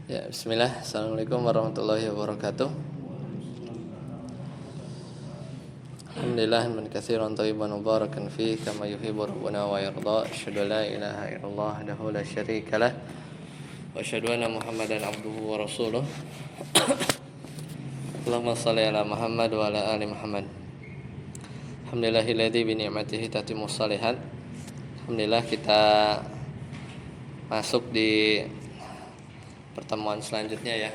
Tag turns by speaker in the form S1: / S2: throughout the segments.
S1: Ya, bismillah. Assalamualaikum warahmatullahi wabarakatuh. Alhamdulillah man katsiran thayyiban mubarakan fi kama yuhibbu rabbuna wa yarda. Asyhadu an la ilaha illallah wahdahu la syarika lah wa asyhadu anna Muhammadan abduhu wa rasuluh. Allahumma shalli ala Muhammad wa ala ali Muhammad. Alhamdulillahilladzi bi ni'matihi tatimmus shalihat. Alhamdulillah kita masuk di pertemuan selanjutnya ya.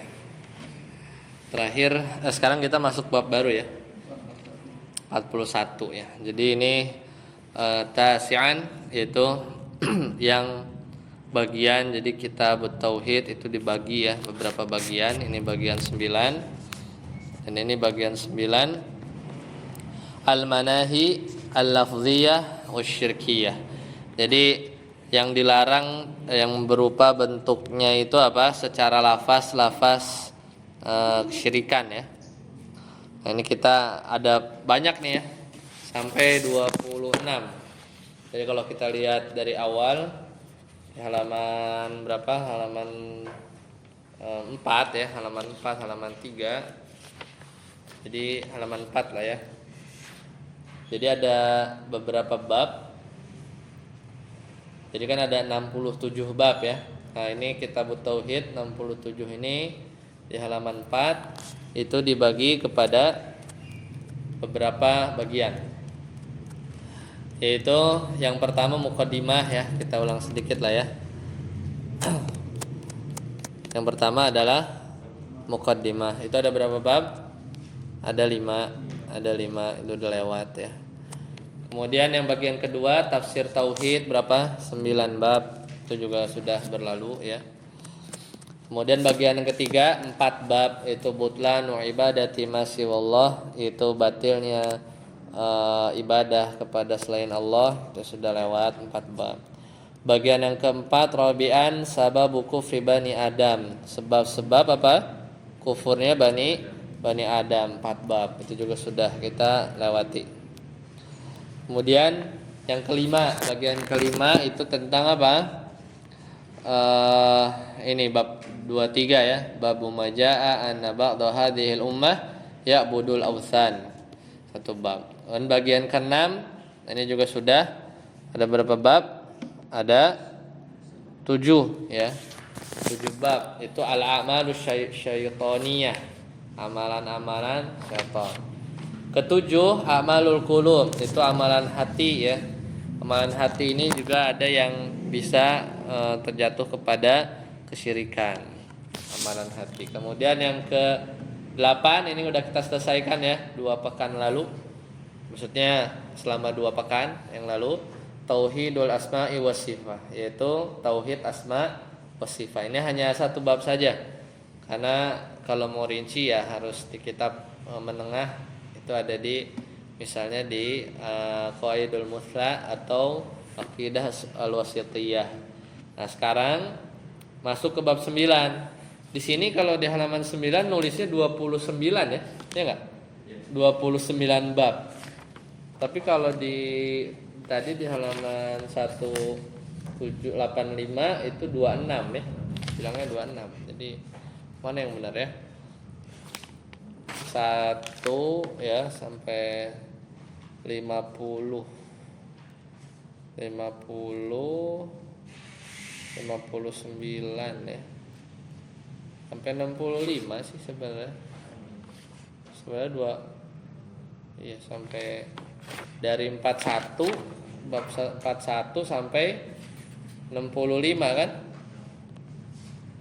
S1: Terakhir sekarang kita masuk bab baru ya. 41 ya. Jadi ini tasi'an yaitu yang bagian, jadi kitab tauhid itu dibagi ya beberapa bagian. Ini bagian 9 dan ini bagian 9 al-manahi al-lafziyah wasyirkiyah. Jadi yang dilarang yang berupa bentuknya itu apa? Secara lafaz kesyirikan ya. Nah, ini kita ada banyak nih ya. Sampai 26. Jadi kalau kita lihat dari awal halaman berapa? Halaman 4 ya, halaman 4, halaman 3. Jadi halaman 4 lah ya. Jadi ada beberapa bab. Jadi kan ada 67 bab ya. Nah, ini kitab tauhid 67 ini di halaman 4 itu dibagi kepada beberapa bagian. Yaitu yang pertama muqaddimah ya. Kita ulang sedikit lah ya. Yang pertama adalah muqaddimah. Itu ada berapa bab? Ada 5. Ada 5 itu udah lewat ya. Kemudian yang bagian kedua tafsir tauhid berapa? 9 bab. Itu juga sudah berlalu ya. Kemudian bagian yang ketiga 4 bab itu butlan wa ibadati ma siwallah, itu batilnya ibadah kepada selain Allah, itu sudah lewat 4 bab. Bagian yang keempat rabi'an sababu kufri bani Adam, sebab-sebab apa? Kufurnya bani Adam, 4 bab. Itu juga sudah kita lewati. Kemudian yang kelima, bagian kelima itu tentang apa? Ini bab 23 ya, bab majaa anna ba'dha hadhil ummah ya'budul awthan. Satu bab. Dan bagian keenam ini juga sudah ada berapa bab? Ada 7 ya. 7 bab. Itu al-a'malus syaitaniyah. Amalan-amalan syaitan. Ketujuh amalul qulub, itu amalan hati ya. Amalan hati ini juga ada yang bisa terjatuh kepada kesyirikan. Amalan hati. Kemudian yang ke-8 ini udah kita selesaikan ya 2 pekan lalu. Maksudnya selama 2 pekan yang lalu tauhidul asma'i wasifah, yaitu tauhid asma wasifah. Ini hanya 1 bab saja. Karena kalau mau rinci ya harus di kitab menengah, itu ada di misalnya di Qawaidul Muthla atau Aqidah Al-Wasithiyah. Nah, sekarang masuk ke bab 9. Di sini kalau di halaman 9 nulisnya 29 ya. Ya enggak? 29 bab. Tapi kalau di tadi di halaman 1785 itu 26 ya. Bilangnya 26. Jadi mana yang benar ya? 1 ya sampai 50 59 ya. Sampai 65 sih sebenarnya. Sebenarnya 2 iya sampai dari 41 bab 41 sampai 65 kan?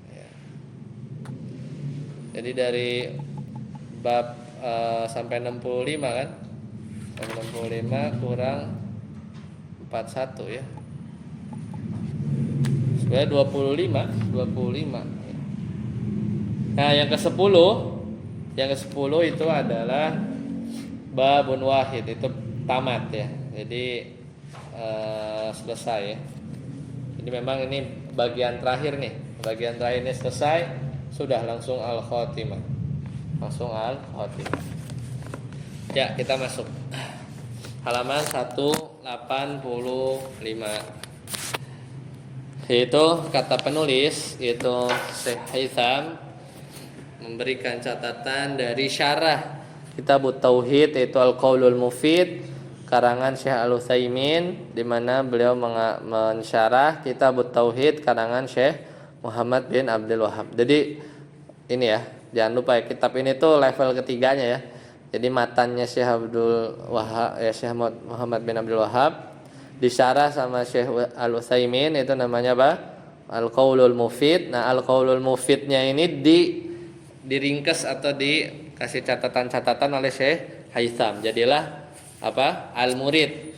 S1: Ya. Jadi dari bab sampai 65 kan? Sampai 65 kurang 41 ya. Sebenarnya 25. Nah, yang ke-10 itu adalah babun wahid, itu tamat ya. Jadi selesai ya. Jadi memang ini bagian terakhir nih. Bagian terakhir ini selesai, sudah langsung al-khatimah. Ya, kita masuk halaman 185. Yaitu kata penulis yaitu Syekh Haitham memberikan catatan dari syarah Kitab Tauhid yaitu Al-Qaulul Mufid karangan Syekh Al-Utsaimin, di mana beliau mensyarah Kitab Tauhid karangan Syekh Muhammad bin Abdul Wahhab. Jadi ini ya, jangan lupa ya, kitab ini tuh level ketiganya ya. Jadi matannya Syekh Abdul Wahhab ya, Syekh Muhammad bin Abdul Wahhab disyarah sama Syekh Al-Utsaimin, itu namanya apa? Al-Qaulul Mufid. Nah, Al-Qaulul Mufidnya ini diringkas atau dikasih catatan-catatan oleh Syekh Haitham. Jadilah apa? Al-Murid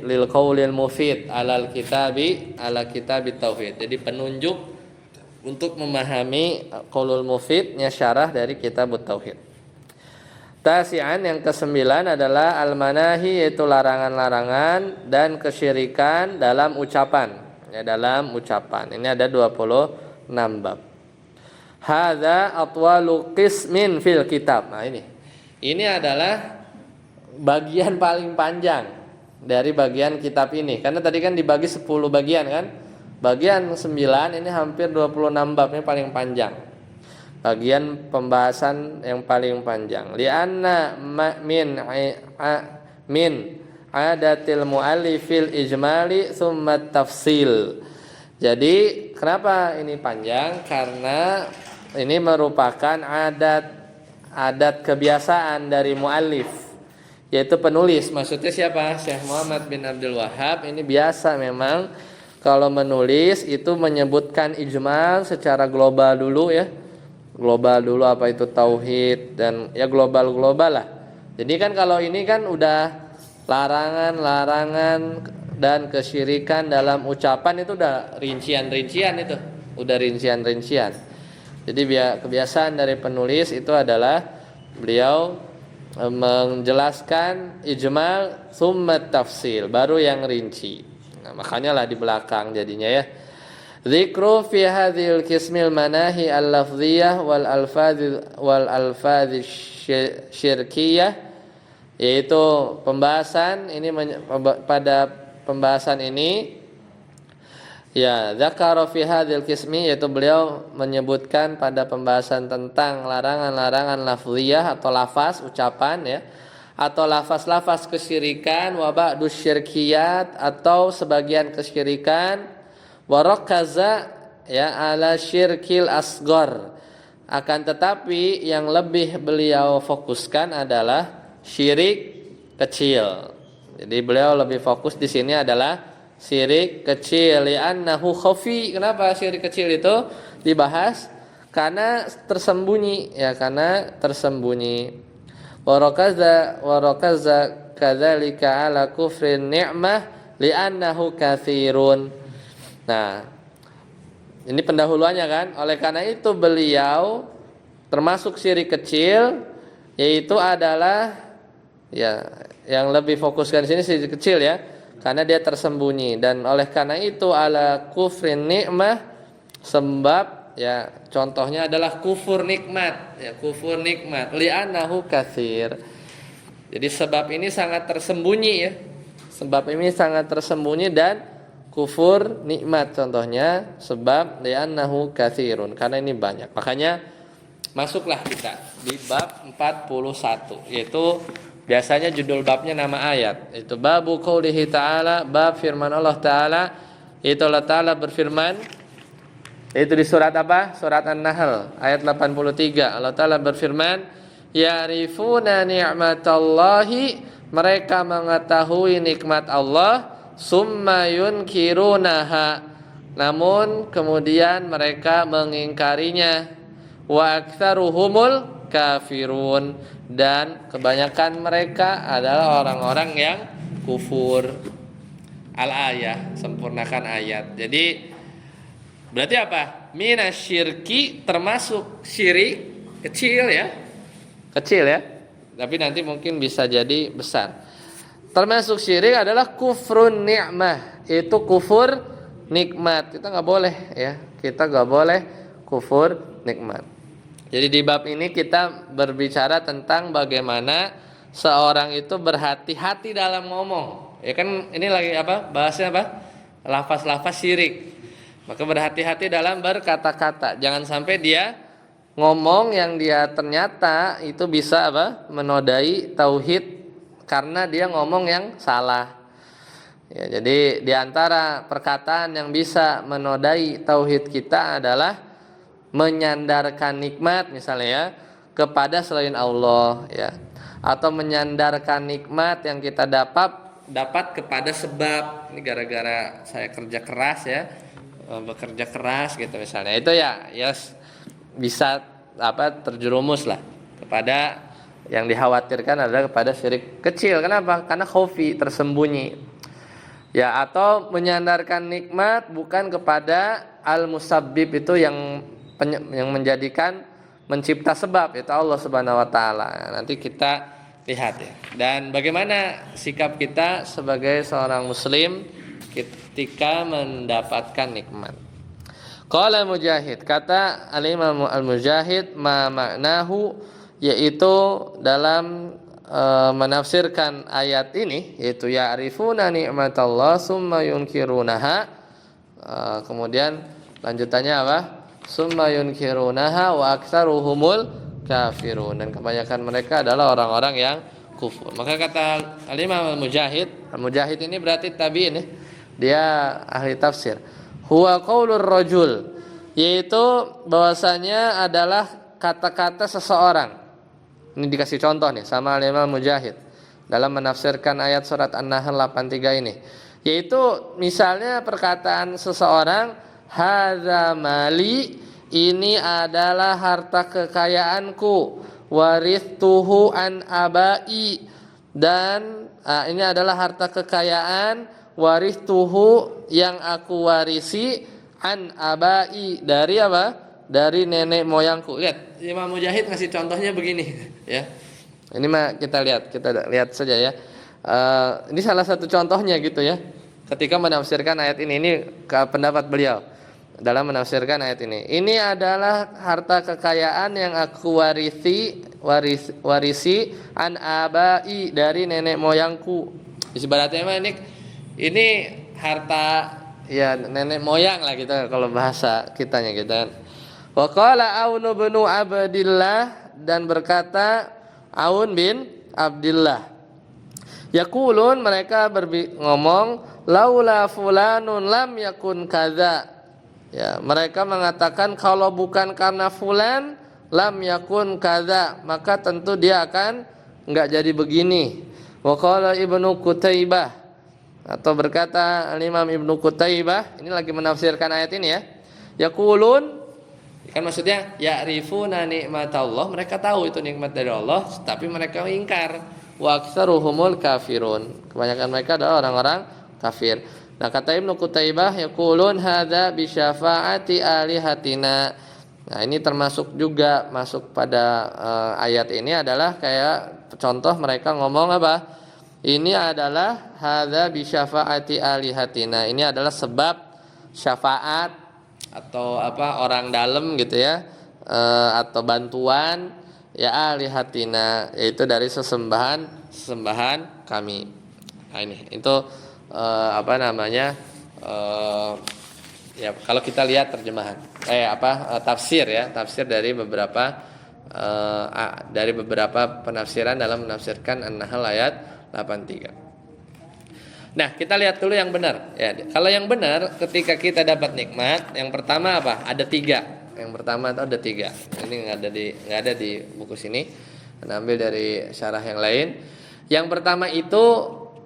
S1: lil Qaulil Mufid ala kitabit tauhid. Jadi penunjuk untuk memahami Qaulul Mufidnya syarah dari Kitab Tauhid. Tasi'an yang ke-9 adalah al-manahi, yaitu larangan-larangan dan kesyirikan dalam ucapan. Ya, dalam ucapan. Ini ada 26 bab. Hadza atwalu qismin fil kitab. Nah, ini adalah bagian paling panjang dari bagian kitab ini. Karena tadi kan dibagi 10 bagian kan. Bagian 9 ini hampir 26 bab, ini paling panjang. Bagian pembahasan yang paling panjang. Li'anna min adatil mu'allifil ijmali summa tafsil. Jadi kenapa ini panjang? Karena ini merupakan adat kebiasaan dari mu'allif, yaitu penulis. Maksudnya siapa? Syekh Muhammad bin Abdul Wahhab. Ini biasa memang kalau menulis itu menyebutkan ijmal secara global dulu ya. Global dulu apa itu tauhid, dan ya global lah. Jadi kan kalau ini kan udah larangan dan kesyirikan dalam ucapan itu udah rincian-rincian itu. Udah rincian-rincian. Jadi kebiasaan dari penulis itu adalah beliau menjelaskan ijmal summa tafsil, baru yang rinci. Nah, makanya lah di belakang jadinya ya. Dzikru fi hadhil qismil manahi al-lafdhiyah wal alfadz syirkiyah, yaitu pembahasan ini pada pembahasan ini ya, dzakara fi hadhil qismi, yaitu beliau menyebutkan pada pembahasan tentang larangan-larangan lafdhiyah atau lafaz ucapan ya, atau lafaz-lafaz kesyirikan, wa ba'du syirkiyat atau sebagian kesyirikan, wa rakaza ya ala syirkil asghar. Akan tetapi yang lebih beliau fokuskan adalah syirik kecil. Jadi beliau lebih fokus di sini adalah syirik kecil, li'annahu khafi. Kenapa syirik kecil itu dibahas? Karena tersembunyi ya, karena tersembunyi. Wa rakaza kadzalika ala kufrin ni'mah li'annahu katsirun. Nah, ini pendahuluannya kan. Oleh karena itu beliau termasuk syirik kecil, yaitu adalah ya yang lebih fokuskan di sini syirik kecil ya, karena dia tersembunyi. Dan oleh karena itu ala kufrin nikmah, sebab ya contohnya adalah kufur nikmat ya, kufur nikmat li'annahu katsir. Jadi sebab ini sangat tersembunyi ya, sebab ini sangat tersembunyi. Dan kufur nikmat contohnya sebab li'annahu katsirun, karena ini banyak. Makanya masuklah kita di bab 41, yaitu biasanya judul babnya nama ayat, itu babu qoulihi ta'ala, bab firman Allah Ta'ala. Itu Allah Ta'ala berfirman, itu di surat apa? Surat An-Nahl ayat 83. Allah Ta'ala berfirman, ya'rifuna ni'matallahi, mereka mengetahui nikmat Allah, summa yunkirunaha, namun kemudian mereka mengingkarinya, wa aktsaruhumul kafirun, dan kebanyakan mereka adalah orang-orang yang kufur. Al-ayah, sempurnakan ayat. Jadi berarti apa? Minasyirki, termasuk syirik kecil ya. Kecil ya. Tapi nanti mungkin bisa jadi besar. Termasuk syirik adalah kufrun ni'mah, itu kufur nikmat. Kita nggak boleh ya, kita nggak boleh kufur nikmat. Jadi di bab ini kita berbicara tentang bagaimana seorang itu berhati-hati dalam ngomong. Ya kan ini lagi apa? Bahasnya apa? lafaz-lafaz syirik. Maka berhati-hati dalam berkata-kata. Jangan sampai dia ngomong yang dia ternyata itu bisa menodai tauhid karena dia ngomong yang salah. Ya, jadi di antara perkataan yang bisa menodai tauhid kita adalah menyandarkan nikmat misalnya ya kepada selain Allah ya, atau menyandarkan nikmat yang kita dapat kepada sebab. Ini gara-gara saya kerja keras ya, bekerja keras gitu misalnya. Itu ya bisa terjerumus lah kepada yang dikhawatirkan adalah kepada syirik kecil. Kenapa? Karena khafi, tersembunyi. Ya, atau menyandarkan nikmat bukan kepada al-musabbib itu yang menjadikan mencipta sebab, itu Allah Subhanahu wa taala. Nanti kita lihat ya. Dan bagaimana sikap kita sebagai seorang muslim ketika mendapatkan nikmat. Qala Mujahid, kata al-Imam al-Mujahid, ma maknahu, yaitu dalam menafsirkan ayat ini, yaitu ya'rifuna ni'matallah summa yunkirunaha. Kemudian lanjutannya apa? Summa yunkirunaha wa aktsaruhumul kafirun, dan kebanyakan mereka adalah orang-orang yang kufur. Maka kata al-Imam al-Mujahid ini berarti tabi'in ya. Dia ahli tafsir. Huwa qaulur rajul, yaitu bahwasanya adalah kata-kata seseorang. Ini dikasih contoh nih sama Imam Mujahid dalam menafsirkan ayat surat An-Nahl 83 ini. Yaitu misalnya perkataan seseorang, hadza mali, ini adalah harta kekayaanku, warithuhu an abai, dan ini adalah harta kekayaan, warithuhu yang aku warisi, an abai, dari apa? Dari nenek moyangku. Lihat, Imam Mujahid ngasih contohnya begini ya. Ini mah kita lihat saja ya. Ini salah satu contohnya gitu ya. Ketika menafsirkan ayat ini pendapat beliau dalam menafsirkan ayat ini. Ini adalah harta kekayaan yang aku warisi an abai, dari nenek moyangku. Ibaratnya mah ini harta ya nenek moyang lah gitu kalau bahasa kitanya gitu kan. Wa qala Aun bin Abdillah, dan berkata Aun bin Abdillah, yaqulun, mereka ngomong, laula fulanun lam yakun kadza. Ya, mereka mengatakan kalau bukan karena fulan lam yakun kadza, maka tentu dia akan enggak jadi begini. Wa qala Ibnu Qutaibah, atau berkata Imam Ibnu Qutaibah, ini lagi menafsirkan ayat ini ya. Yaqulun, kan maksudnya ya'rifuna nikmatallah, mereka tahu itu nikmat dari Allah, tapi mereka ingkar. Wa aktsaruhumul kafirun, kebanyakan mereka adalah orang-orang kafir. Nah, kata Ibnu Qutaibah, yaqulun hadza bi syafaati alihatina. Nah, ini termasuk juga masuk pada ayat ini adalah kayak contoh mereka ngomong apa? Ini adalah hadza bi syafaati alihatina. Ini adalah sebab syafaat atau orang dalam gitu ya, atau bantuan ya alihatina, yaitu dari sesembahan kami. Nah, ini itu ya kalau kita lihat terjemahan tafsir dari beberapa penafsiran dalam menafsirkan An-Nahl ayat 83. Nah, kita lihat dulu yang benar. Ya, kalau yang benar, ketika kita dapat nikmat, yang pertama apa? Ada 3. Yang pertama itu ada 3. Ini nggak ada di buku sini. Kita ambil dari syarah yang lain. Yang pertama itu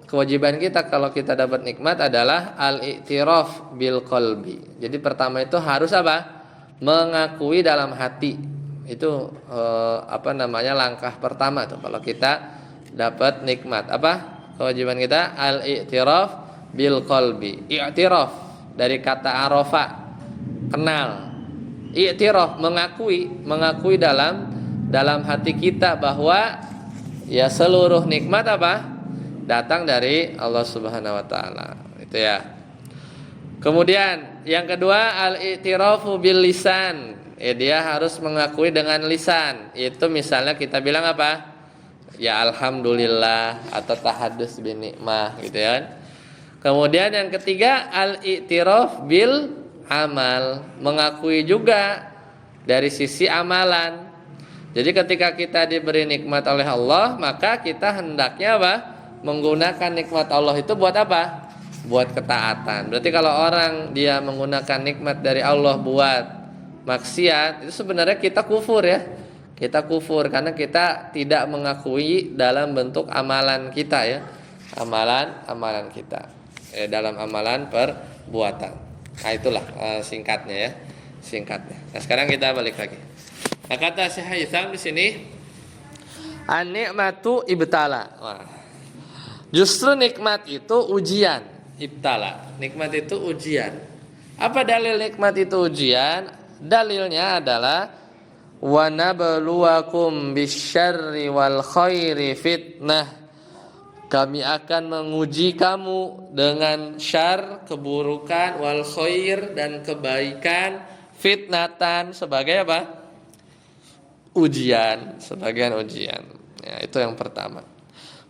S1: kewajiban kita kalau kita dapat nikmat adalah al-i'tiraf bil qalbi. Jadi pertama itu harus apa? Mengakui dalam hati. Itu langkah pertama tuh kalau kita dapat nikmat. Apa? Kewajiban kita al-i'tiraf bil qalbi. I'tiraf dari kata arafa, kenal. I'tiraf mengakui dalam hati kita bahwa ya seluruh nikmat datang dari Allah Subhanahu wa taala. Itu ya. Kemudian yang kedua al-i'tirafu bil lisan. Dia harus mengakui dengan lisan. Itu misalnya kita bilang apa? Ya alhamdulillah, atau tahadus bin nikmah gitu ya. Kemudian yang ketiga al-i'tiraf bil amal, mengakui juga dari sisi amalan. Jadi ketika kita diberi nikmat oleh Allah, maka kita hendaknya apa? Menggunakan nikmat Allah itu buat apa? Buat ketaatan. Berarti kalau orang dia menggunakan nikmat dari Allah buat maksiat, itu sebenarnya kita kufur ya. Kita kufur karena kita tidak mengakui dalam bentuk amalan kita ya. Amalan kita. Dalam amalan perbuatan. Nah, itulah singkatnya ya. Nah, sekarang kita balik lagi. Nah, kata Syekh Haitham di sini, an-ni'matu ibtala. Wah. Justru nikmat itu ujian, ibtala. Nikmat itu ujian. Apa dalil nikmat itu ujian? Dalilnya adalah wa nabluwakum bisyarri wal khairi fitnah. Kami akan menguji kamu dengan syar, keburukan, wal khair, dan kebaikan, fitnatan, sebagai apa? Ujian, sebagian ujian. Ya, itu yang pertama.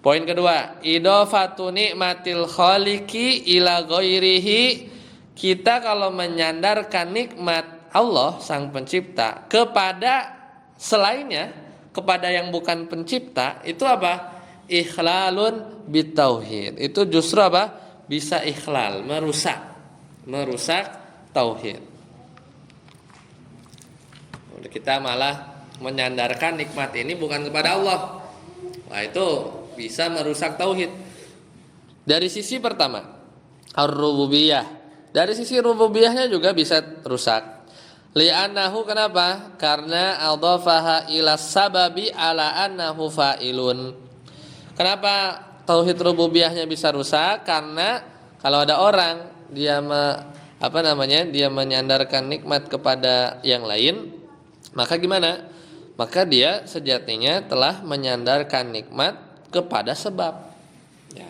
S1: Poin kedua, idhofatu nikmatil khaliqi ila ghairihi. Kita kalau menyandarkan nikmat Allah sang pencipta kepada selainnya, kepada yang bukan pencipta, itu apa? Ikhlalun bitauhid. Itu justru apa? Bisa ikhlal, merusak tauhid. Kita malah menyandarkan nikmat ini bukan kepada Allah. Wah, itu bisa merusak tauhid. Dari sisi pertama, ar-rububiyah. Dari sisi rububiyahnya juga bisa rusak. Li'annahu, kenapa? Karena adhafaha ila sababi ala annahu fa'ilun. Kenapa tauhid rububiyahnya bisa rusak? Karena kalau ada orang dia dia menyandarkan nikmat kepada yang lain, maka gimana? Maka dia sejatinya telah menyandarkan nikmat kepada sebab. Ya.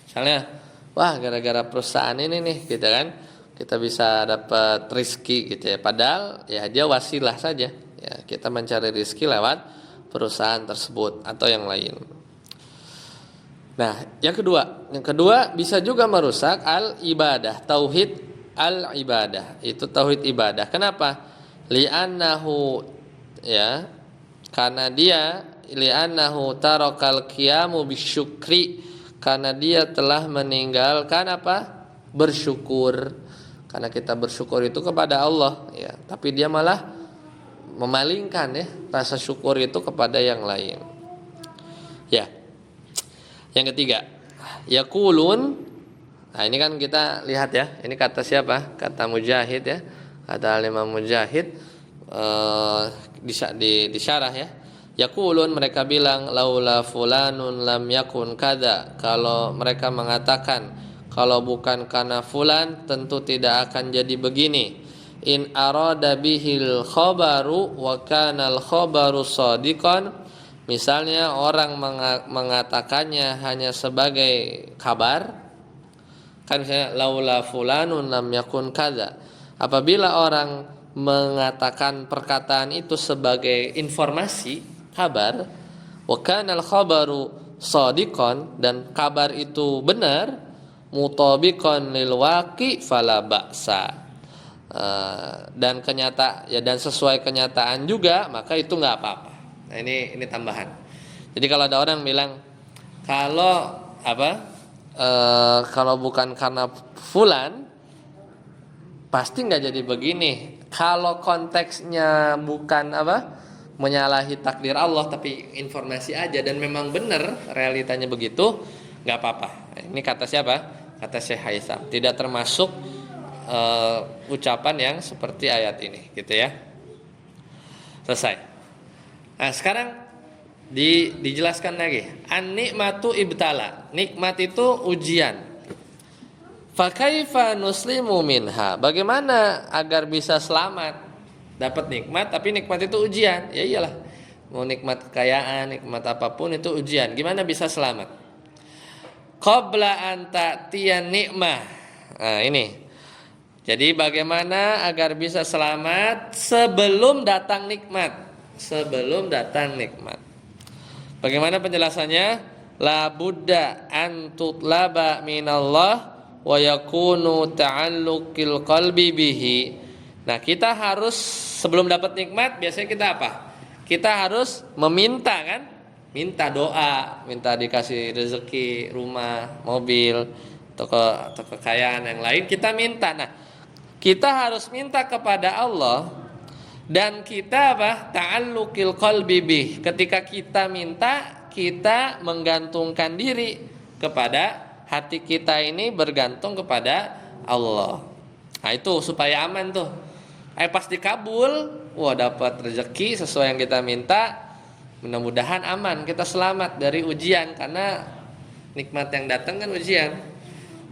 S1: Misalnya, wah gara-gara perusahaan ini nih, gitu kan, kita bisa dapat rezeki gitu ya. Padahal ya dia wasilah saja. Ya, kita mencari rezeki lewat perusahaan tersebut atau yang lain. Nah, yang kedua bisa juga merusak al-ibadah, tauhid al-ibadah. Itu tauhid ibadah. Kenapa? Li'annahu, ya, karena dia li'annahu tarakal qiyamu bisyukri, karena dia telah meninggalkan apa? Bersyukur. Karena kita bersyukur itu kepada Allah ya, tapi dia malah memalingkan ya rasa syukur itu kepada yang lain. Ya. Yang ketiga, yaqulun. Nah, ini kan kita lihat ya, ini kata siapa? Kata Mujahid ya. Kata Imam Mujahid di syarah ya. Yaqulun, mereka bilang laula fulanun lam yakun kada. Kalau mereka mengatakan kalau bukan karena fulan tentu tidak akan jadi begini. In arada bihil khabaru wa kana al khabaru shadiqan. Misalnya orang mengatakannya hanya sebagai kabar. Kan misalnya laula fulanun lam yakun kada. Apabila orang mengatakan perkataan itu sebagai informasi, kabar, wa kana al-khabaru shadiqan, dan kabar itu benar, mutabiqan lil waqi fala ba'sa. Dan dan sesuai kenyataan juga, maka itu enggak apa-apa. Nah, ini tambahan. Jadi kalau ada orang bilang kalau kalau bukan karena fulan pasti nggak jadi begini. Kalau konteksnya bukan menyalahi takdir Allah, tapi informasi aja dan memang benar realitanya begitu, nggak apa-apa. Ini kata siapa? Kata Syekh Haitham. Tidak termasuk ucapan yang seperti ayat ini, gitu ya. Selesai. Nah, sekarang dijelaskan lagi. An-nikmatu ibtala. Nikmat itu ujian. Fa kaifa nuslimu minha? Bagaimana agar bisa selamat? Dapat nikmat tapi nikmat itu ujian. Ya iyalah. Mau nikmat kekayaan, nikmat apapun itu ujian. Gimana bisa selamat? Qabla an ta'tiyan nikmah. Nah, ini. Jadi bagaimana agar bisa selamat sebelum datang nikmat? Sebelum datang nikmat. Bagaimana penjelasannya? la budda an tutlaba minallah wa yakunu ta'alluqil qalbi bihi. Nah, kita harus sebelum dapat nikmat biasanya kita apa? Kita harus meminta kan? Minta doa, minta dikasih rezeki, rumah, mobil, atau kekayaan yang lain kita minta. Nah, kita harus minta kepada Allah dan kita apa? Ta'alluqil qalbi bih. Ketika kita minta, kita menggantungkan diri kepada hati kita ini bergantung kepada Allah. Nah, itu supaya aman tuh. Pas dikabul, wah dapat rezeki sesuai yang kita minta. Mudah-mudahan aman, kita selamat dari ujian karena nikmat yang datang kan ujian.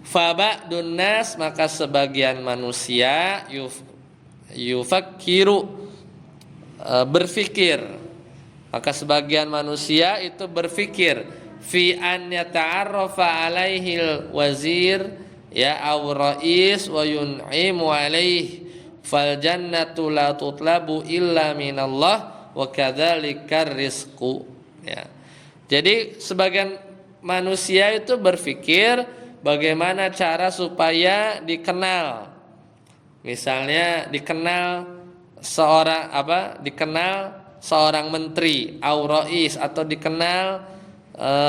S1: Faba'dun nas, maka sebagian manusia yufakkiru, berfikir. Maka sebagian manusia itu berfikir fi an yata'arrafa alaihil wazir ya aw rais wa yun'imu alaihi fal jannatu la tutlabu illa minallah wa kadzalikar rizqu. Ya. Jadi sebagian manusia itu berfikir bagaimana cara supaya dikenal. Misalnya dikenal seorang menteri, au rais, atau dikenal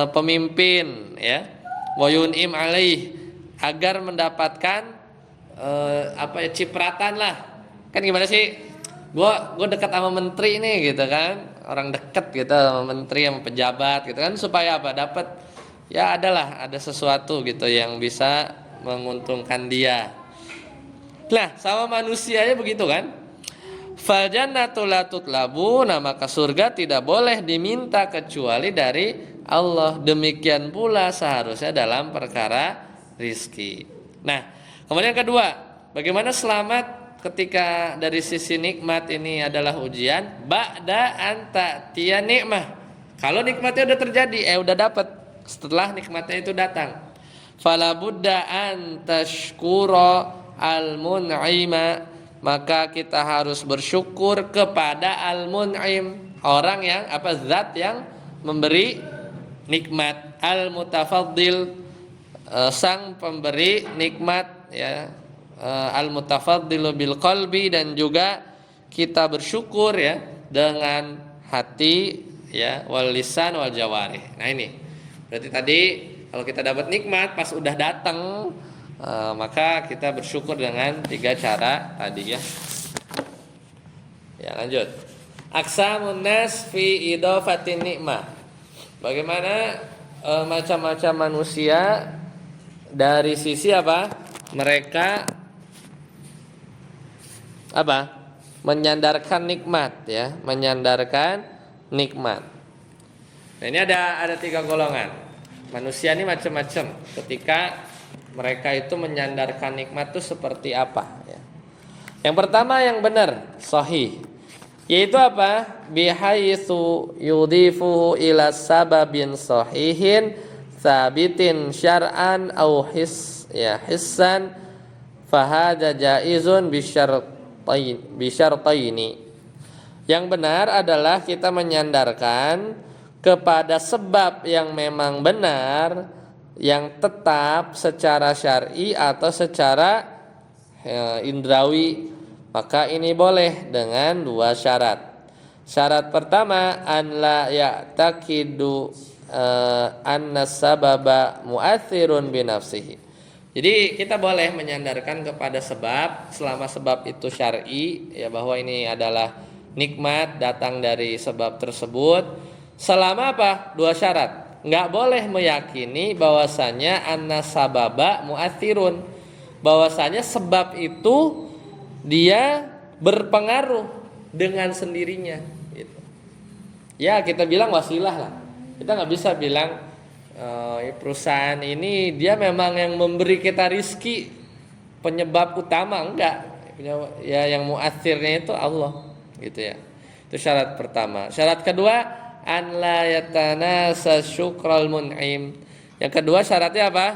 S1: pemimpin, ya. Wa yun'im alaih, agar mendapatkan cipratan lah. Kan gimana sih? Gue dekat sama menteri nih gitu kan, orang dekat gitu sama menteri, sama pejabat gitu kan, supaya apa? Dapat ya ada sesuatu gitu yang bisa menguntungkan dia. Nah, sama manusianya begitu kan? Fal jannatu la tutlabu, nah maka surga tidak boleh diminta kecuali dari Allah. Demikian pula seharusnya dalam perkara rizki. Nah, kemudian yang kedua, bagaimana selamat ketika dari sisi nikmat ini adalah ujian. Ba'da anta tiya nikmah, kalau nikmatnya udah terjadi, udah dapat, setelah nikmatnya itu datang, fala budda an tashkura al mun'ima, maka kita harus bersyukur kepada al mun'im, orang yang zat yang memberi nikmat, al mutafaddil, sang pemberi nikmat, ya. Al-mutafaddilu bil qalbi, dan juga kita bersyukur ya dengan hati, ya, wal lisan wal jawarih. Nah, ini berarti tadi kalau kita dapat nikmat pas udah datang, maka kita bersyukur dengan 3 cara tadi, ya. Ya, lanjut. Aqsamun nas fi idafatin nikmah. Bagaimana macam-macam manusia dari sisi apa? Mereka menyandarkan nikmat, ya, menyandarkan nikmat. Nah, ini ada 3 golongan. Manusia ini macam-macam. Ketika mereka itu menyandarkan nikmat itu seperti apa, ya. Yang pertama yang benar, sahih, yaitu apa? Bihaitsu yudhifuhu ila sababin sahihin tsabitin syar'an au hissan fahada jaizun bisyartaini. Yang benar adalah kita menyandarkan kepada sebab yang memang benar, yang tetap secara syar'i atau secara indrawi. Maka ini boleh dengan 2 syarat. Syarat pertama, an la ya'taqidu anna sababa mu'athirun binafsihi. Jadi kita boleh menyandarkan kepada sebab selama sebab itu syar'i, ya, bahwa ini adalah nikmat datang dari sebab tersebut. Selama apa? 2 syarat. Enggak boleh meyakini bahwasanya anna sababa mu'athirun, bahwasanya sebab itu dia berpengaruh dengan sendirinya, gitu. Ya, kita bilang wasilah lah. Kita nggak bisa bilang perusahaan ini dia memang yang memberi kita rizki, penyebab utama, enggak. Ya, yang muathirnya itu Allah, gitu ya. Itu syarat pertama. Syarat kedua, an la yatanasa syukral mun'im. Yang kedua syaratnya apa?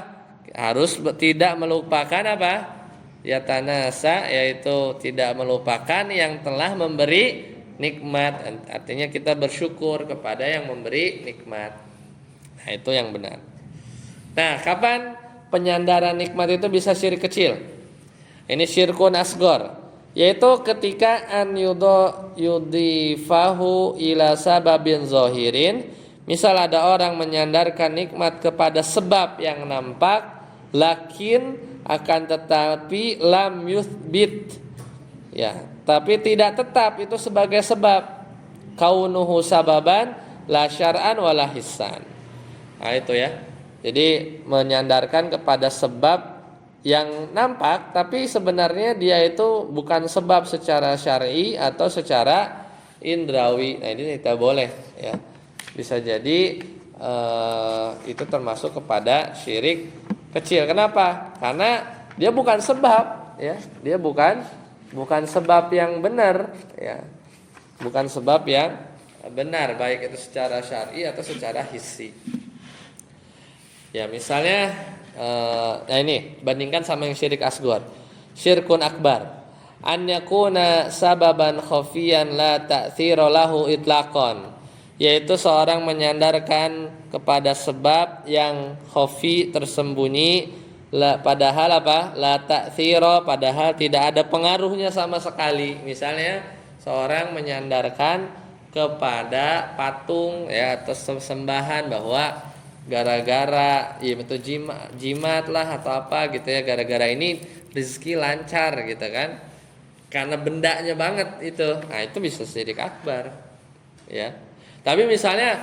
S1: Harus tidak melupakan apa? Yatanasa, yaitu tidak melupakan yang telah memberi nikmat. Artinya kita bersyukur kepada yang memberi nikmat. Nah, itu yang benar. Nah, kapan penyandaran nikmat itu bisa syirik kecil? Ini syirkun asgor, yaitu ketika an yudifahu ila sababin zohirin. Misal ada orang menyandarkan nikmat kepada sebab yang nampak, lakin akan tetapi lam yuthbit, ya, tapi tidak tetap itu sebagai sebab, kaunuhu sababan la syar'an wala hissan. Nah, itu ya. Jadi menyandarkan kepada sebab yang nampak, tapi sebenarnya dia itu bukan sebab secara syar'i atau secara indrawi. Nah, ini tidak boleh, ya. Bisa jadi itu termasuk kepada syirik kecil. Kenapa? Karena dia bukan sebab, ya. Dia bukan sebab yang benar, ya. Bukan sebab yang benar, baik itu secara syar'i atau secara hissi. Ya, misalnya nah ini bandingkan sama yang syirik asghar. Syirkun akbar, an yakuna sababan khafiyan la ta'thira lahu itlaqan, yaitu seorang menyandarkan kepada sebab yang khafi, tersembunyi, padahal apa? La ta'thira, padahal tidak ada pengaruhnya sama sekali. Misalnya seorang menyandarkan kepada patung, ya, atau sembahan, bahwa gara-gara ya itu jimat lah atau apa gitu ya, gara-gara ini rezeki lancar gitu kan, karena bendanya banget itu. Nah, itu bisa syirik akbar, ya. Tapi misalnya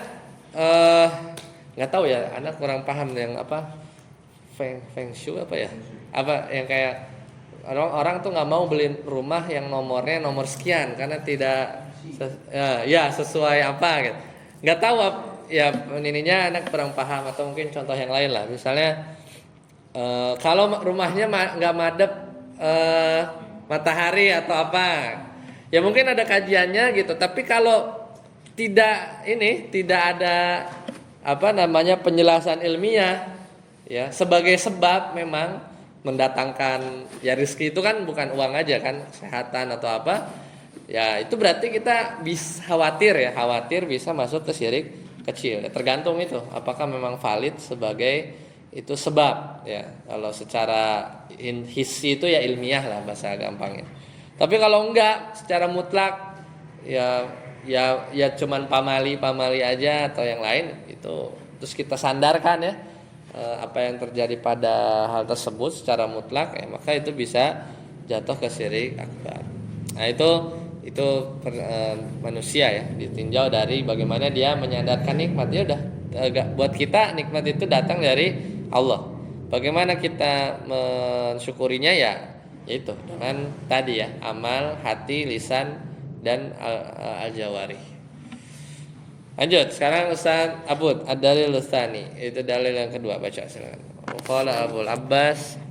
S1: nggak tahu ya, anak kurang paham yang apa feng shui apa ya, apa yang kayak orang tuh nggak mau beli rumah yang nomornya nomor sekian karena tidak ya sesuai apa gitu. Nggak tahu ya, ininya anak kurang paham, atau mungkin contoh yang lain lah. Misalnya kalau rumahnya nggak madep matahari atau apa, ya mungkin ada kajiannya gitu. Tapi kalau tidak ada apa namanya penjelasan ilmiah, ya, sebagai sebab memang mendatangkan, ya, rezeki itu kan bukan uang aja kan, kesehatan atau apa, ya itu berarti kita bisa khawatir bisa masuk ke syirik kecil. Ya, tergantung itu apakah memang valid sebagai itu sebab, ya. Kalau secara hissi itu ya ilmiah lah bahasa gampangnya. Tapi kalau enggak secara mutlak, ya cuman pamali aja atau yang lain itu, terus kita sandarkan, ya, apa yang terjadi pada hal tersebut secara mutlak, ya, maka itu bisa jatuh ke syirik akbar. Nah, itu manusia, ya, ditinjau dari bagaimana dia menyandarkan nikmat. Ya udah, buat kita nikmat itu datang dari Allah. Bagaimana kita mensyukurinya, ya itu dengan tadi, ya, amal hati, lisan, dan al-jawarih. Lanjut, sekarang Ustaz Abud ad-dalil tsani, itu dalil yang kedua, baca silakan. Qala Abul Abbas,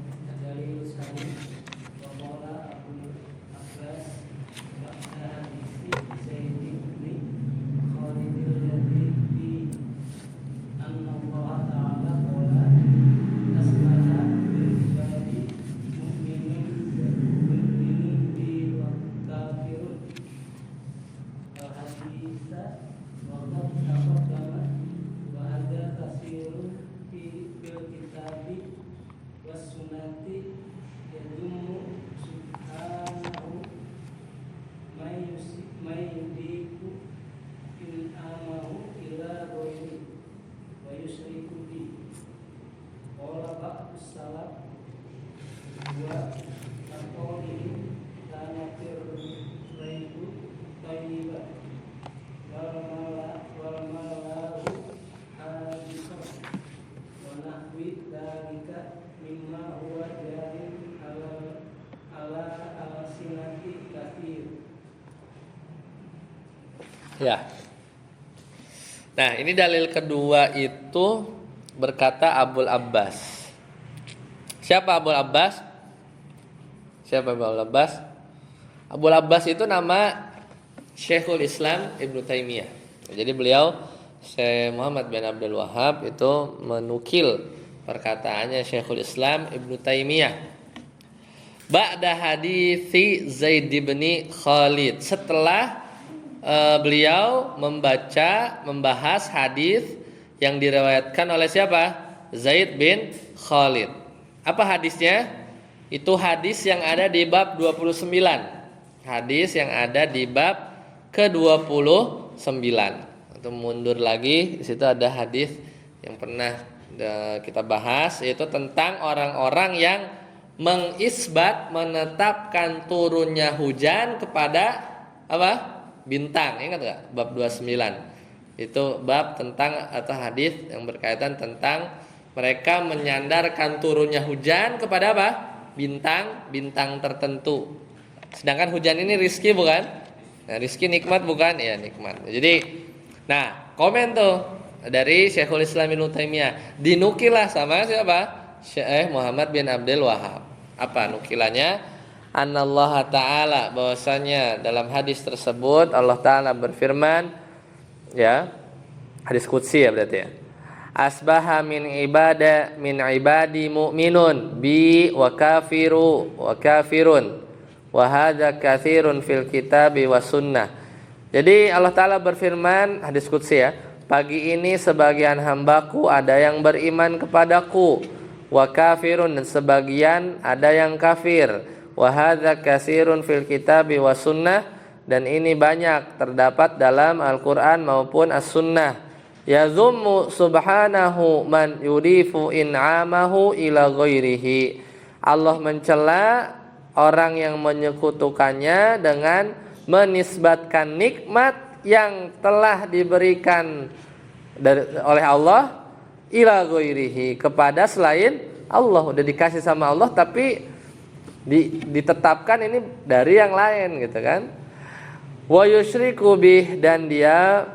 S1: ya. Nah, ini dalil kedua itu berkata Abul Abbas. Siapa Abul Abbas? Abul Abbas itu nama Syekhul Islam Ibnu Taimiyah. Jadi beliau, Syekh Muhammad bin Abdul Wahhab, itu menukil perkataannya Syekhul Islam Ibnu Taimiyah. Ba'da hadithi Zaid bin Khalid, setelah beliau membahas hadis yang diriwayatkan oleh siapa? Zaid bin Khalid. Apa hadisnya? Itu hadis yang ada di bab 29. Hadis yang ada di bab ke-29. Atau mundur lagi, di situ ada hadis yang pernah kita bahas, yaitu tentang orang-orang yang menetapkan turunnya hujan kepada apa? Bintang. Ingat enggak? Bab 29. Itu bab tentang atau hadis yang berkaitan tentang mereka menyandarkan turunnya hujan kepada apa? Bintang tertentu. Sedangkan hujan ini rizki bukan? Nah, rizki nikmat bukan? Ya, nikmat. Jadi, nah, komen tuh dari Syekhul Islam Ibnu Taimiyah, dinukilah sama siapa? Syekh Muhammad bin Abdul Wahab. Apa nukilannya? Anallaha ta'ala, bahwasanya dalam hadis tersebut Allah Ta'ala berfirman, ya, hadis qudsi ya berarti ya. Asbaha min ibadi mu'minun bi wa kafirun wa hadza katsirun fil kitabi was sunnah. Jadi Allah Ta'ala berfirman, hadis qudsi ya, pagi ini sebagian hambaku ada yang beriman kepadaku, wa kafirun, dan sebagian ada yang kafir, wa hadza katsirun fil kitabi was sunnah, dan ini banyak terdapat dalam Al-Qur'an maupun As-Sunnah. Yazummu subhanahu man yudifu in'amahu ila ghairihi. Allah mencela orang yang menyekutukannya dengan menisbatkan nikmat yang telah diberikan oleh Allah ila ghairihi, kepada selain Allah. Udah dikasih sama Allah tapi ditetapkan ini dari yang lain gitu kan. Wa yusyriku bih, dan dia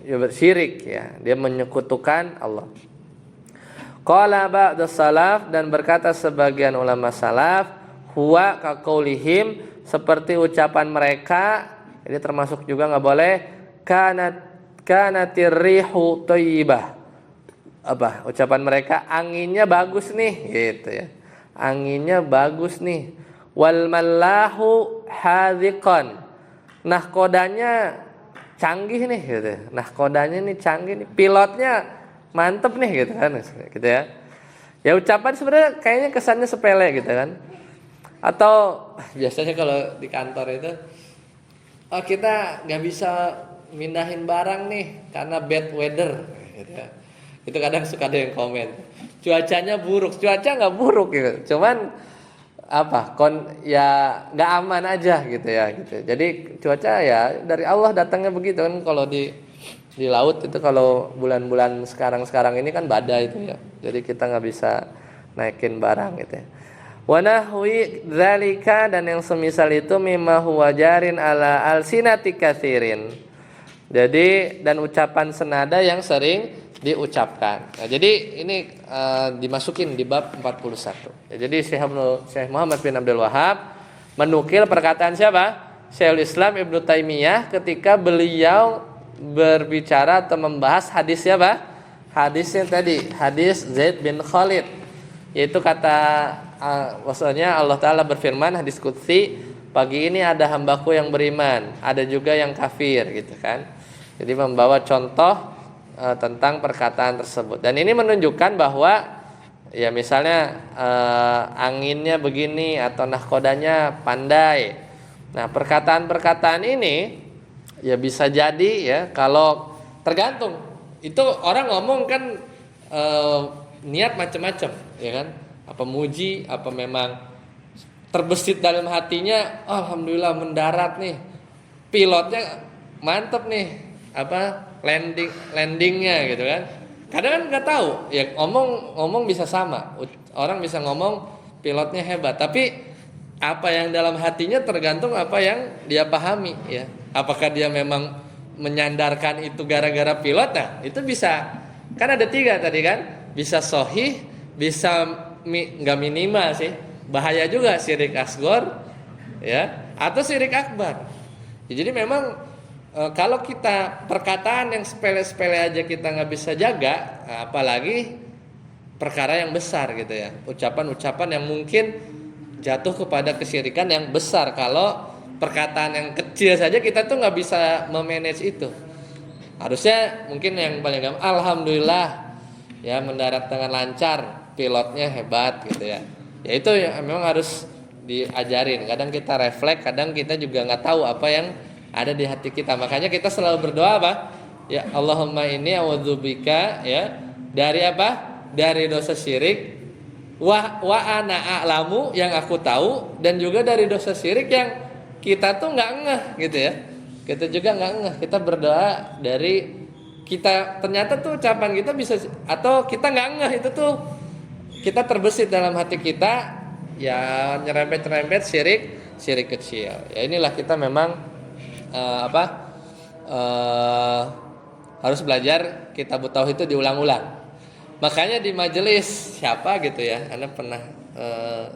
S1: ya bersyirik ya, dia menyekutukan Allah. Qala ba'du salaf, dan berkata sebagian ulama salaf, huwa kaqaulihim, seperti ucapan mereka. Ini termasuk juga enggak boleh, kanatir rihu thayyibah. Apa ucapan mereka? Anginnya bagus nih gitu ya. Anginnya bagus nih. Wal mallahu hadhiqan. Nahkodanya canggih nih gitu. Nahkodanya nih canggih nih. Pilotnya mantep nih gitu kan. Gitu ya. Ya ucapan sebenarnya kayaknya kesannya sepele gitu kan. Atau biasanya kalau di kantor itu, oh kita nggak bisa mindahin barang nih karena bad weather gitu ya. Itu kadang suka ada yang komen, cuacanya buruk. Cuaca nggak buruk gitu, cuman ya nggak aman aja gitu ya gitu. Jadi cuaca ya dari Allah datangnya begitu kan. Kalau di laut itu, kalau bulan-bulan sekarang ini kan badai itu ya, jadi kita nggak bisa naikin barang gitu ya. Wa nahwi dzalika, dan yang semisal itu mimma huwa jarin ala alsinati katsirin. Jadi dan ucapan senada yang sering diucapkan. Nah, jadi ini dimasukin di bab 41. Ya, jadi Syekh Muhammad bin Abdul Wahab menukil perkataan siapa? Syekhul Islam Ibnu Taimiyah ketika beliau berbicara atau membahas hadis siapa? Hadisnya tadi, hadis Zaid bin Khalid. Yaitu kata maksudnya Allah Ta'ala berfirman, hadis qudsi, pagi ini ada hambaku yang beriman, ada juga yang kafir gitu kan. Jadi membawa contoh tentang perkataan tersebut. Dan ini menunjukkan bahwa ya misalnya anginnya begini atau nahkodanya pandai. Nah, perkataan-perkataan ini ya bisa jadi ya, kalau tergantung. Itu orang ngomong kan niat macam-macam ya kan. Apa muji, apa memang terbesit dalam hatinya, alhamdulillah mendarat nih. Pilotnya mantep nih. Landingnya gitu kan. Kadang kan nggak tahu ya, ngomong bisa sama, orang bisa ngomong pilotnya hebat, tapi apa yang dalam hatinya tergantung apa yang dia pahami ya. Apakah dia memang menyandarkan itu gara-gara pilot? Nah itu bisa, kan ada 3 tadi kan, bisa sahih, bisa nggak minimal sih, bahaya juga syirik asghar ya, atau syirik akbar ya. Jadi memang kalau kita perkataan yang sepele-sepele aja kita nggak bisa jaga, apalagi perkara yang besar gitu ya. Ucapan-ucapan yang mungkin jatuh kepada kesyirikan yang besar. Kalau perkataan yang kecil saja kita tuh nggak bisa memanage itu. Harusnya mungkin yang paling gampang, alhamdulillah ya mendarat dengan lancar, pilotnya hebat gitu ya. Ya itu yang memang harus diajarin. Kadang kita refleks, kadang kita juga nggak tahu apa yang ada di hati kita. Makanya kita selalu berdoa apa? Ya Allahumma inni a'udzubika ya dari apa? Dari dosa syirik wa ana a'lamu yang aku tahu, dan juga dari dosa syirik yang kita tuh nggak ngeh gitu ya. Kita juga nggak ngeh. Kita berdoa dari kita ternyata tuh ucapan kita bisa, atau kita nggak ngeh itu tuh kita terbesit dalam hati kita ya nyerempet syirik kecil. Ya inilah kita memang harus belajar kitab tauhid itu diulang-ulang. Makanya di majelis siapa gitu ya, Anda pernah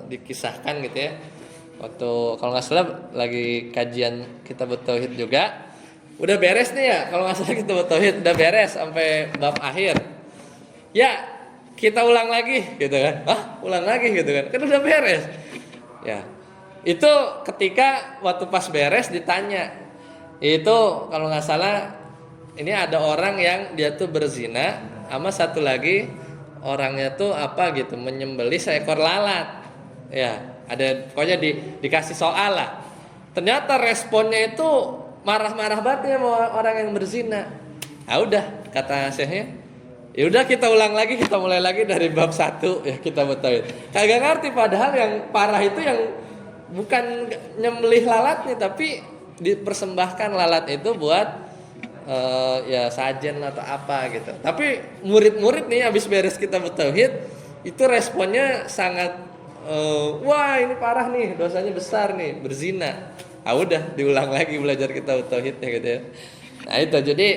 S1: dikisahkan gitu ya. Waktu kalau nggak salah lagi kajian kitab tauhid juga, udah beres nih ya, kalau nggak salah kitab tauhid udah beres sampai bab akhir. Ya, kita ulang lagi gitu kan. Ulang lagi gitu kan. Kan udah beres. Ya. Itu ketika waktu pas beres ditanya. Itu kalau nggak salah ini ada orang yang dia tuh berzina sama satu lagi orangnya tuh apa gitu, menyembelih seekor lalat. Ya, ada pokoknya dikasih soal lah. Ternyata responnya itu marah-marah banget ya sama orang yang berzina. Udah kata syekhnya, ya udah kita ulang lagi, kita mulai lagi dari bab 1 ya kita betul. Kagak ngerti padahal yang parah itu yang bukan nyembelih lalatnya, tapi dipersembahkan lalat itu buat ya sajen atau apa gitu. Tapi murid-murid nih habis beres kitab tauhid itu responnya sangat wah ini parah nih, dosanya besar nih, berzina. Udah diulang lagi belajar kitab tauhidnya gitu ya. Nah itu jadi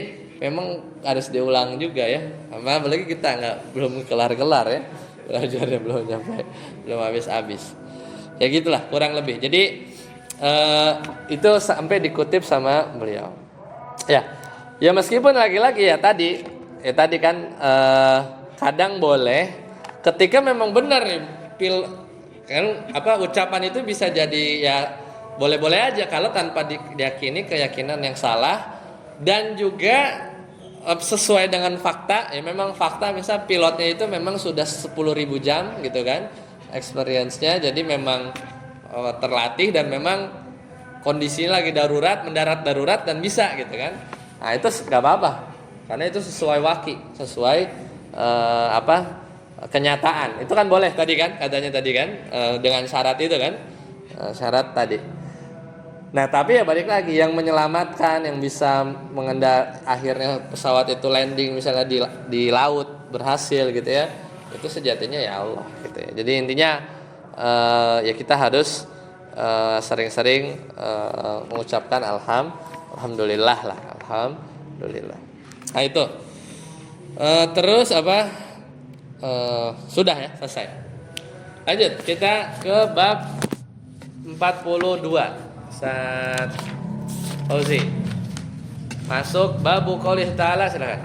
S1: memang harus diulang juga ya. Apalagi kita belum kelar-kelar ya, belajarnya belum nyampe, belum habis-habis. Ya gitulah kurang lebih. Jadi itu sampai dikutip sama beliau. Ya meskipun lagi-lagi ya tadi kan kadang boleh ketika memang benar nih kan ucapan itu bisa jadi ya boleh-boleh aja kalau tanpa diyakini keyakinan yang salah, dan juga sesuai dengan fakta. Ya memang fakta, misal pilotnya itu memang sudah 10.000 jam gitu kan experience-nya, jadi memang terlatih dan memang kondisinya lagi darurat, mendarat darurat dan bisa gitu kan. Nah itu nggak apa-apa karena itu sesuai sesuai kenyataan. Itu kan boleh tadi kan katanya tadi kan dengan syarat itu kan syarat tadi. Nah tapi ya balik lagi, yang menyelamatkan, yang bisa akhirnya pesawat itu landing misalnya di laut berhasil gitu ya, itu sejatinya ya Allah gitu ya. Jadi intinya ya kita harus sering-sering mengucapkan alhamdulillah lah, alhamdulillah. Nah itu terus sudah ya, selesai. Lanjut kita ke bab 42. Ustaz Fauzi masuk babu qaulih ta'ala, silakan.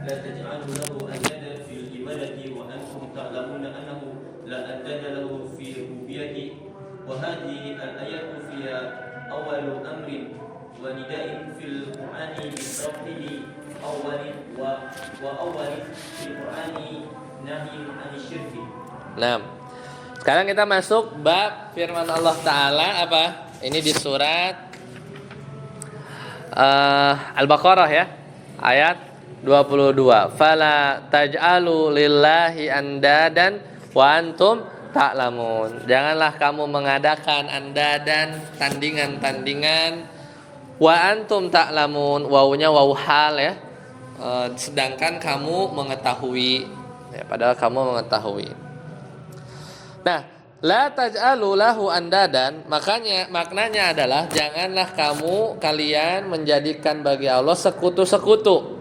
S2: لا تجعلوا له أندادا في العبادة وأنتم تعلمون أنه لا أنداد له في ربوبيته. وهذه الآيات فيها أول أمر ونداء في القرآن برفضه أول وأول في القرآن نهي عن الشرك.
S1: Nah, sekarang kita masuk bab firman Allah Ta'ala Ini di surat Al-Baqarah ya, ayat 22. Fala taj'alu lillahi andadan wa antum ta'lamun. Janganlah kamu mengadakan andadan, tandingan-tandingan, wa antum ta'lamun, wawunya wawu hal ya. Sedangkan kamu mengetahui ya, padahal kamu mengetahui. Nah, la taj'alu lahu andadan, maknanya adalah janganlah kalian menjadikan bagi Allah sekutu-sekutu.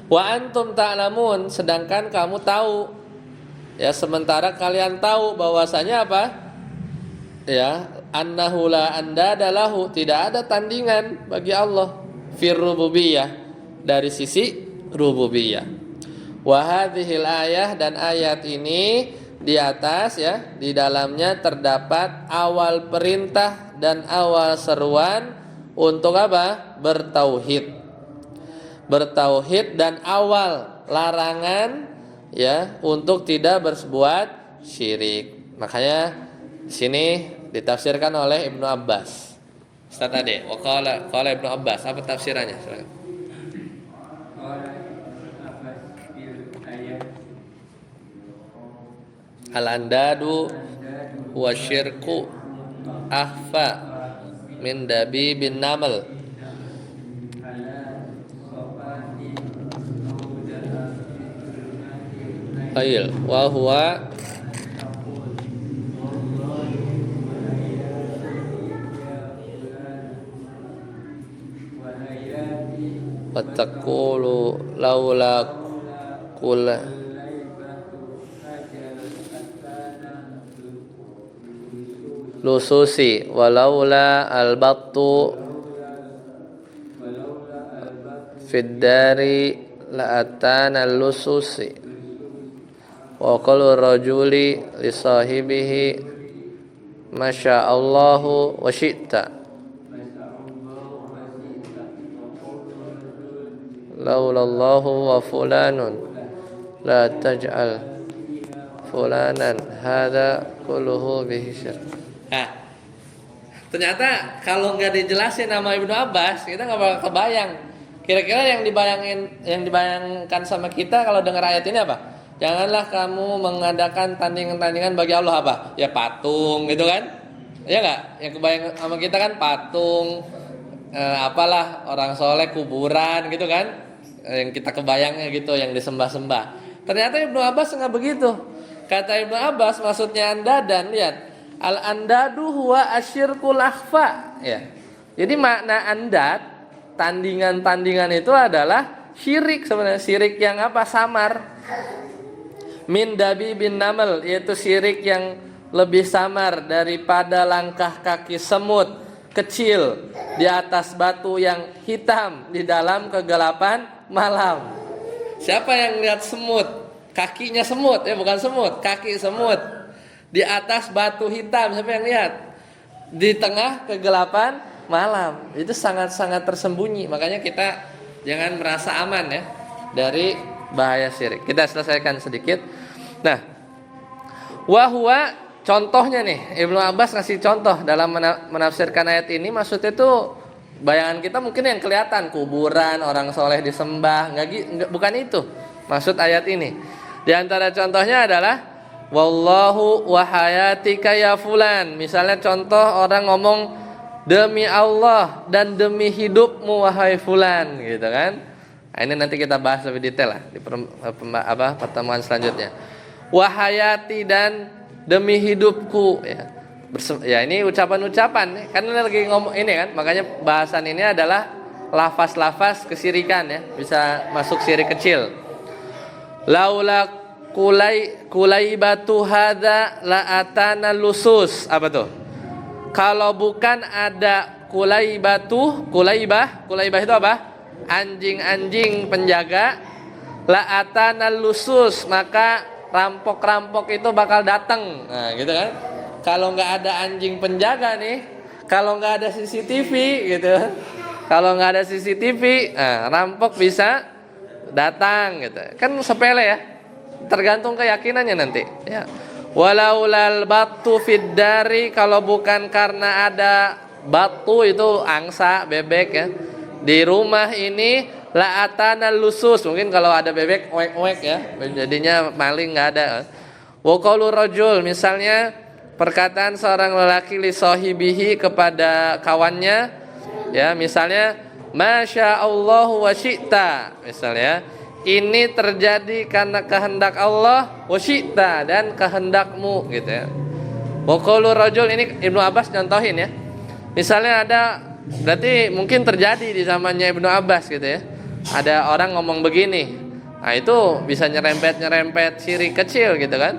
S1: Wa antum ta'lamun, sedangkan kamu tahu. Ya, sementara kalian tahu bahwasanya Ya, annahu la andada lahu, tidak ada tandingan bagi Allah fir rububiyah, dari sisi rububiyah. Wa hadhil ayah, dan ayat ini di atas ya, di dalamnya terdapat awal perintah dan awal seruan untuk apa? Bertauhid. Bertauhid dan awal larangan ya untuk tidak berbuat syirik. Makanya di sini ditafsirkan oleh Ibnu Abbas. Ustaz tadi, qala Ibnu Abbas, apa tafsirannya? Silakan. Al-andadu wa syirku akhfa min dabi bin namal. Ail wa huwa wa taqulu laula kula lususi walaula albattu fid dari la atana lususi wa qalu rajuli li sahibihi masya Allahu wa syi'ta laulallahu wa fulanun la taj'al fulanan hadza kulluhu bihi syirk. Nah, ternyata kalau nggak dijelasin nama Ibnu Abbas, kita nggak bakal kebayang. Kira-kira yang dibayangkan sama kita kalau dengar ayat ini apa? Janganlah kamu mengadakan tandingan-tandingan bagi Allah apa? Ya patung gitu kan? Ya nggak? Yang kebayang sama kita kan patung, apalah orang soleh kuburan gitu kan? Yang kita kebayangnya gitu, yang disembah-sembah. Ternyata Ibnu Abbas nggak begitu. Kata Ibnu Abbas maksudnya andadan, lihat. Al-andadu huwa asyirkul akhfa ya. Jadi makna andad, tandingan-tandingan itu adalah syirik sebenarnya, syirik yang apa? Samar. Min dabi bin namal, yaitu syirik yang lebih samar daripada langkah kaki semut kecil di atas batu yang hitam di dalam kegelapan malam. Siapa yang lihat semut? Kakinya semut ya, bukan semut, kaki semut di atas batu hitam, siapa yang lihat? Di tengah kegelapan malam. Itu sangat-sangat tersembunyi. Makanya kita jangan merasa aman ya dari bahaya syirik. Kita selesaikan sedikit. Nah, wahwa contohnya nih, Ibnu Abbas ngasih contoh dalam menafsirkan ayat ini. Maksudnya itu bayangan kita mungkin yang kelihatan kuburan, orang soleh disembah, bukan itu maksud ayat ini. Di antara contohnya adalah wallahu wa hayatika ya fulan. Misalnya contoh orang ngomong demi Allah dan demi hidupmu wahai fulan gitu kan. Nah, ini nanti kita bahas lebih detail lah di pertemuan selanjutnya. Wahayati dan demi hidupku ya. Ya ini ucapan-ucapan kan lagi ngomong ini kan. Makanya bahasan ini adalah lafaz-lafaz kesyirikan ya. Bisa masuk syirik kecil. Laula kulaibatu hadza la atana lusus. Apa tuh? Kalau bukan ada kulaibah itu apa? Anjing-anjing penjaga, la atana lusus, maka rampok-rampok itu bakal datang. Nah, gitu kan? Kalau nggak ada anjing penjaga nih, kalau nggak ada CCTV gitu. Kalau nggak ada CCTV, nah, rampok bisa datang gitu. Kan sepele ya. Tergantung keyakinannya nanti ya. Walaulal batu fid dari, kalau bukan karena ada batu itu angsa bebek ya di rumah ini, la atana lusus. Mungkin kalau ada bebek oek-oek ya, jadinya maling nggak ada. Wa qaulu rajul, misalnya perkataan seorang lelaki li sahibihi kepada kawannya ya, misalnya masya Allah wa syi'ta, misalnya ini terjadi karena kehendak Allah wa syi'ta, dan kehendakmu gitu ya. Wa qaulu rajul, ini Ibnu Abbas contohin ya. Misalnya ada, berarti mungkin terjadi di zamannya Ibnu Abbas gitu ya. Ada orang ngomong begini. Nah, itu bisa nyerempet syirik kecil gitu kan.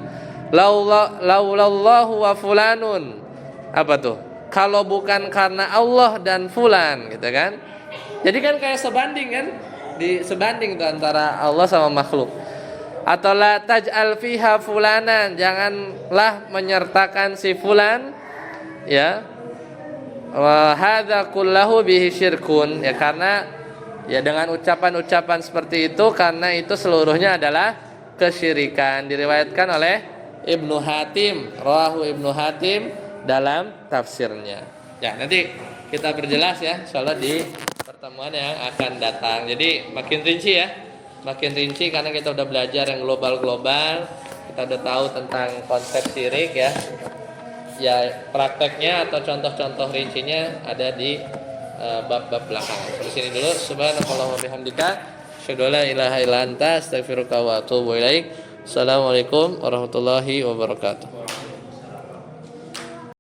S1: Laulallahu wa fulanun. Apa tuh? Kalau bukan karena Allah dan fulan gitu kan. Jadi kan kayak sebanding kan? Sebanding tuh antara Allah sama makhluk. Atau la taj'al fiha fulanan, janganlah menyertakan si fulan, ya. Wa hadza kullahu bihi syirkun, ya, karena ya dengan ucapan-ucapan seperti itu, karena itu seluruhnya adalah kesyirikan. Diriwayatkan oleh Ibnu Hatim, rawahu Ibnu Hatim dalam tafsirnya. Ya, nanti kita perjelas ya insyaallah di pertemuan yang akan datang. Jadi makin rinci ya. Makin rinci karena kita udah belajar yang global-global. Kita udah tahu tentang konsep syirik ya. Ya, prakteknya atau contoh-contoh rincinya ada di bab-bab belakang. Di sini dulu. Subhanallah wa bihamdika, asyhadu an la ilaha illa anta, astaghfiruka wa atubu ilaik. Assalamualaikum warahmatullahi wabarakatuh.